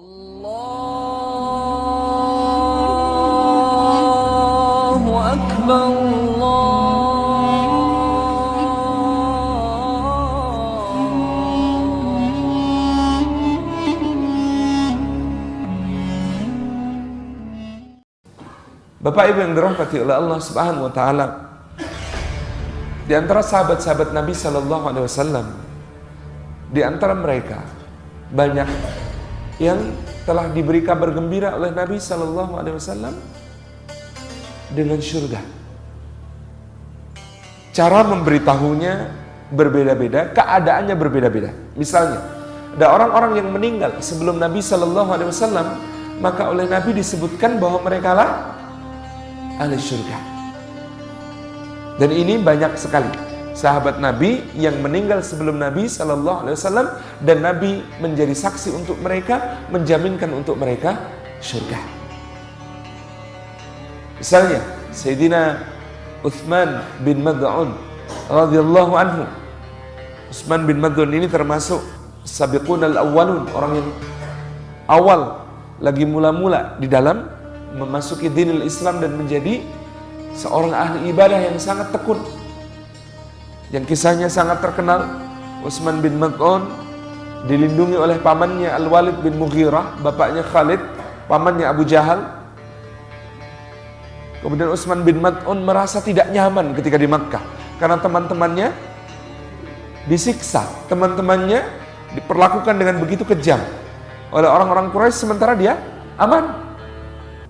Allahu Akbar, Bapak Ibu yang dirahmati oleh Allah Subhanahu wa taala, di antara sahabat-sahabat Nabi sallallahu alaihi wasallam, di antara mereka banyak yang telah diberi kabar gembira oleh Nabi sallallahu alaihi wasallam dengan surga. Cara memberitahunya berbeda-beda, keadaannya berbeda-beda. Misalnya, ada orang-orang yang meninggal sebelum Nabi sallallahu alaihi wasallam, maka oleh Nabi disebutkan bahwa mereka lah ahli surga. Dan ini banyak sekali sahabat Nabi yang meninggal sebelum Nabi sallallahu alaihi wasallam dan Nabi menjadi saksi untuk mereka, menjaminkan untuk mereka surga. Misalnya Sayyidina Utsman bin Mad'un radhiyallahu anhu. Utsman bin Mad'un ini termasuk sabiqunal awwalun, orang yang awal lagi mula-mula di dalam memasuki dinul Islam dan menjadi seorang ahli ibadah yang sangat tekun, yang kisahnya sangat terkenal. Utsman bin Mad'un dilindungi oleh pamannya Al-Walid bin Mughirah, bapaknya Khalid, pamannya Abu Jahal. Kemudian Utsman bin Mad'un merasa tidak nyaman ketika di Makkah karena teman-temannya disiksa, teman-temannya diperlakukan dengan begitu kejam oleh orang-orang Quraisy, sementara dia aman.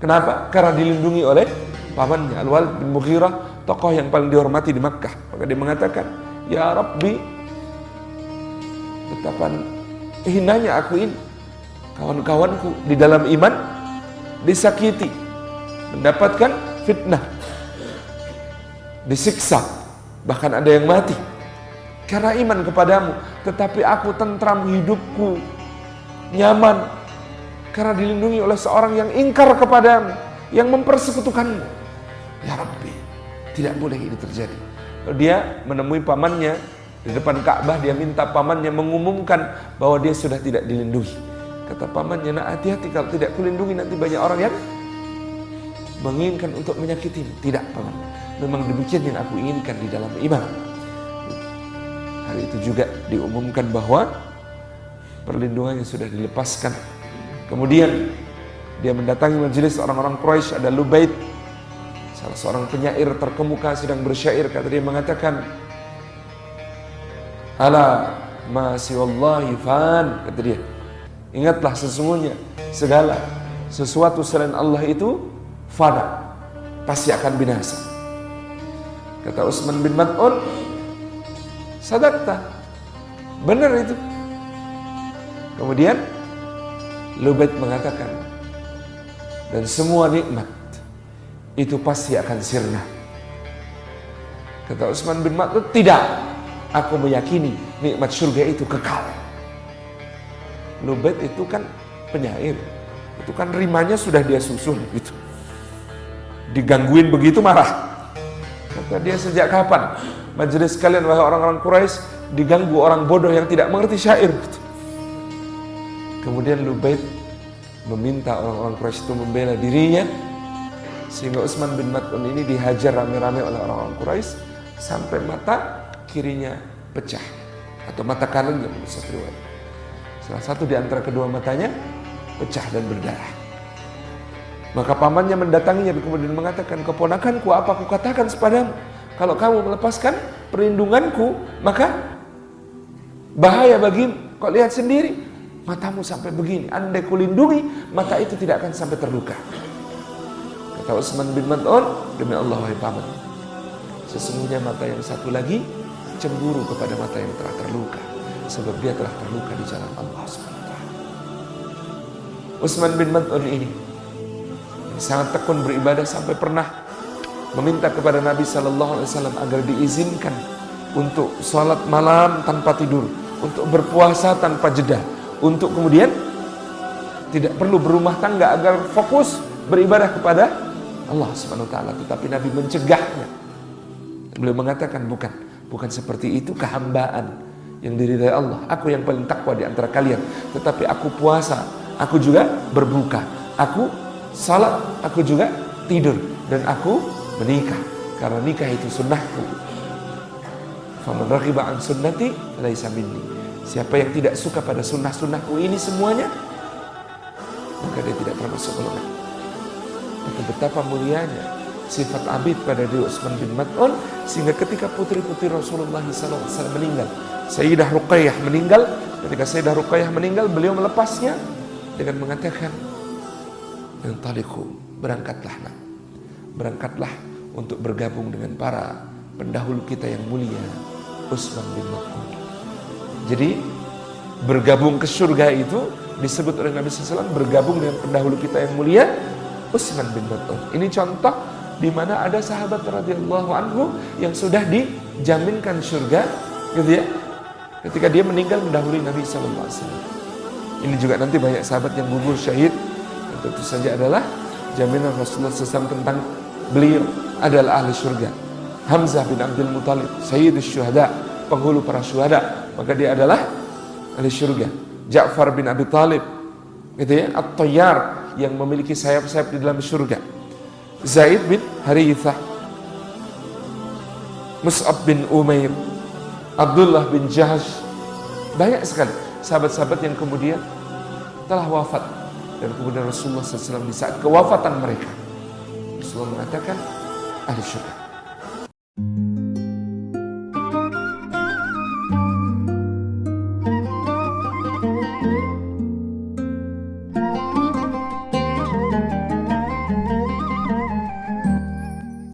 Kenapa? Karena dilindungi oleh pamannya Al-Walid bin Mughirah, tokoh yang paling dihormati di Makkah. Maka dia mengatakan, "Ya Rabbi, betapa hinanya aku ini. Kawan-kawanku di dalam iman disakiti, mendapatkan fitnah, disiksa, bahkan ada yang mati karena iman kepadamu. Tetapi aku tentram, hidupku nyaman karena dilindungi oleh seorang yang ingkar kepadamu, yang mempersekutukanmu. Ya Rabbi, tidak boleh ini terjadi." Lalu dia menemui pamannya di depan Ka'bah, dia minta pamannya mengumumkan bahwa dia sudah tidak dilindungi. Kata pamannya, "Nak, hati-hati, kalau tidak kulindungi nanti banyak orang yang menginginkan untuk menyakitimu." "Tidak, paman, memang demikian yang aku inginkan di dalam iman." Hari itu juga diumumkan bahwa perlindungannya sudah dilepaskan. Kemudian dia mendatangi majelis orang-orang Quraisy, ada Lubaid, salah seorang penyair terkemuka sedang bersyair. Kata dia, mengatakan, "Ala ma siwallahi fan," kata dia, "ingatlah sesungguhnya segala sesuatu selain Allah itu fana, pasti akan binasa." Kata Utsman bin Mad'un, "Sadaqta, benar itu." Kemudian Lubaid mengatakan, "Dan semua nikmat itu pasti akan sirna." Kata Utsman bin Mad'un, "Tidak, aku meyakini nikmat surga itu kekal." Lubaid itu kan penyair, itu kan rimanya sudah dia susun gitu. Digangguin begitu marah. Kata dia, "Sejak kapan majelis kalian wahai orang-orang Quraisy diganggu orang bodoh yang tidak mengerti syair?" Gitu. Kemudian Lubaid meminta orang-orang Quraisy itu membela dirinya, sehingga Utsman bin Mad'un ini dihajar rame-rame oleh orang-orang Quraisy sampai mata kirinya pecah, atau mata kanannya menurut satu riwayat. Salah satu di antara kedua matanya pecah dan berdarah. Maka pamannya mendatanginya kemudian mengatakan, "Keponakanku, apa aku katakan sepadamu? Kalau kamu melepaskan perlindunganku, maka bahaya bagimu. Kau lihat sendiri, matamu sampai begini. Andai kulindungi, mata itu tidak akan sampai terluka." Kata Utsman bin Mad'un, "Demi Allah wahai paman, sesungguhnya mata yang satu lagi cemburu kepada mata yang telah terluka, sebab dia telah terluka di jalan Allah SWT." Utsman bin Mad'un ini sangat tekun beribadah sampai pernah meminta kepada Nabi SAW agar diizinkan untuk sholat malam tanpa tidur, untuk berpuasa tanpa jeda, untuk kemudian tidak perlu berumah tangga agar fokus beribadah kepada Allah Subhanahu wa taala. Tetapi Nabi mencegahnya. Beliau mengatakan, bukan seperti itu kehambaan yang diridhai Allah. Aku yang paling takwa di antara kalian, tetapi aku puasa aku juga berbuka, aku salat, aku juga tidur, dan aku menikah. Karena nikah itu sunnahku. Faman raghiba an sunnati laisa minni. Siapa yang tidak suka pada sunnah-sunnahku ini semuanya, maka dia tidak termasuk golongan. Itu betapa mulianya sifat abid pada diri Utsman bin Maz'un, sehingga ketika putri-putri Rasulullah SAW meninggal, Sayyidah Ruqayyah meninggal. Ketika Sayyidah Ruqayyah meninggal, beliau melepasnya dengan mengatakan, "Intaliqu, berangkatlah nak. Berangkatlah untuk bergabung dengan para pendahulu kita yang mulia, Utsman bin Maz'un." Jadi bergabung ke surga itu disebut oleh Nabi SAW bergabung dengan pendahulu kita yang mulia, Utsman bin Maz'un. Ini contoh di mana ada sahabat radhiyallahu anhu yang sudah dijaminkan surga, gitu ya, ketika dia meninggal mendahului Nabi sallallahu alaihi wasallam. Ini juga nanti banyak sahabat yang gugur syahid, dan tentu saja adalah jaminan Rasulullah SAW tentang beliau adalah ahli surga. Hamzah bin Abdul Muthalib, sayyidus syuhada, penghulu para syuhada, maka dia adalah ahli surga. Ja'far bin Abi Thalib, gitu ya, at-tayyar, yang memiliki sayap-sayap di dalam surga. Zaid bin Harithah, Mus'ab bin Umair, Abdullah bin Jahash, banyak sekali sahabat-sahabat yang kemudian telah wafat. Dan kemudian Rasulullah SAW di saat kewafatan mereka, Rasulullah mengatakan ahli syurga.